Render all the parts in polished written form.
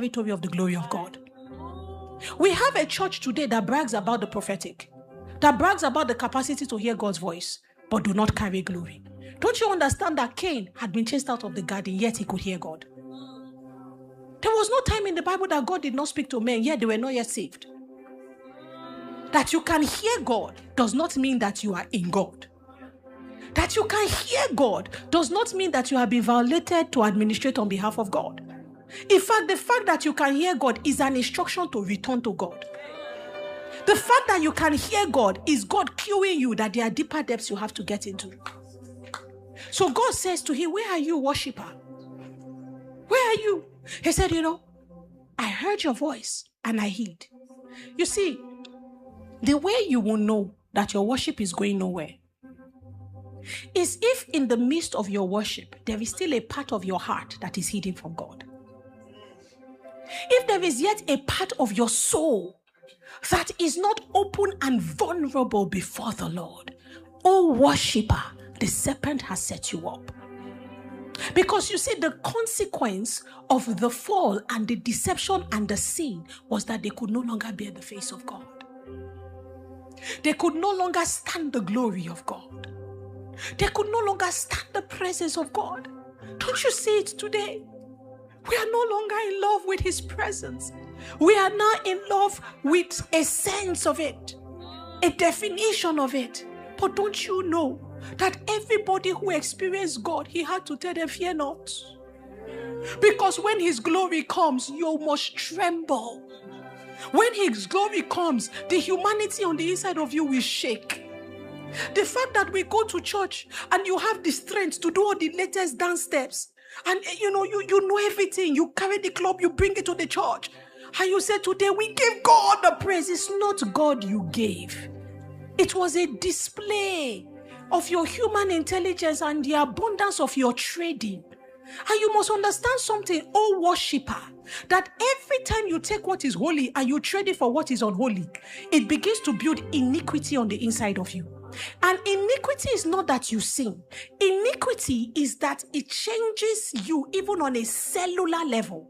territory of the glory of God. We have a church today that brags about the prophetic, that brags about the capacity to hear God's voice, but do not carry glory. Don't you understand that Cain had been chased out of the garden, yet he could hear God? There was no time in the Bible that God did not speak to men, yet they were not yet saved. That you can hear God does not mean that you are in God. That you can hear God does not mean that you have been violated to administrate on behalf of God. In fact, the fact that you can hear God is an instruction to return to God. The fact that you can hear God is God cueing you that there are deeper depths you have to get into. So God says to him, where are you, worshiper? Where are you? He said, I heard your voice and I heed. You see, the way you will know that your worship is going nowhere is if in the midst of your worship, there is still a part of your heart that is hidden from God. If there is yet a part of your soul that is not open and vulnerable before the Lord, oh worshiper, the serpent has set you up. Because you see, the consequence of the fall and the deception and the sin was that they could no longer bear the face of God. They could no longer stand the glory of God. They could no longer stand the presence of God. Don't you see it today? We are no longer in love with his presence. We are now in love with a sense of it, a definition of it. But don't you know that everybody who experienced God, he had to tell them, fear not. Because when his glory comes, you must tremble. When his glory comes, the humanity on the inside of you will shake. The fact that we go to church and you have the strength to do all the latest dance steps, and you know everything, you carry the club, you bring it to the church, and you say, today we give God the praise. It's not God you gave. It was a display of your human intelligence and the abundance of your trading. And you must understand something, oh worshiper, that every time you take what is holy and you trade it for what is unholy, it begins to build iniquity on the inside of you. And iniquity is not that you sin. Iniquity is that it changes you even on a cellular level.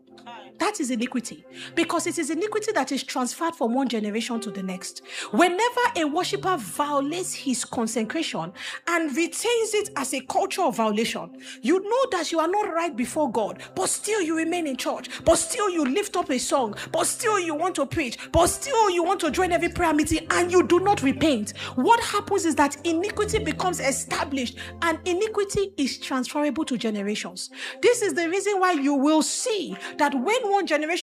That is iniquity, because it is iniquity that is transferred from one generation to the next. Whenever a worshiper violates his consecration and retains it as a culture of violation, you know that you are not right before God, but still you remain in church, but still you lift up a song, but still you want to preach, but still you want to join every prayer meeting, and you do not repent. What happens is that iniquity becomes established, and iniquity is transferable to generations. This is the reason why you will see that when one generation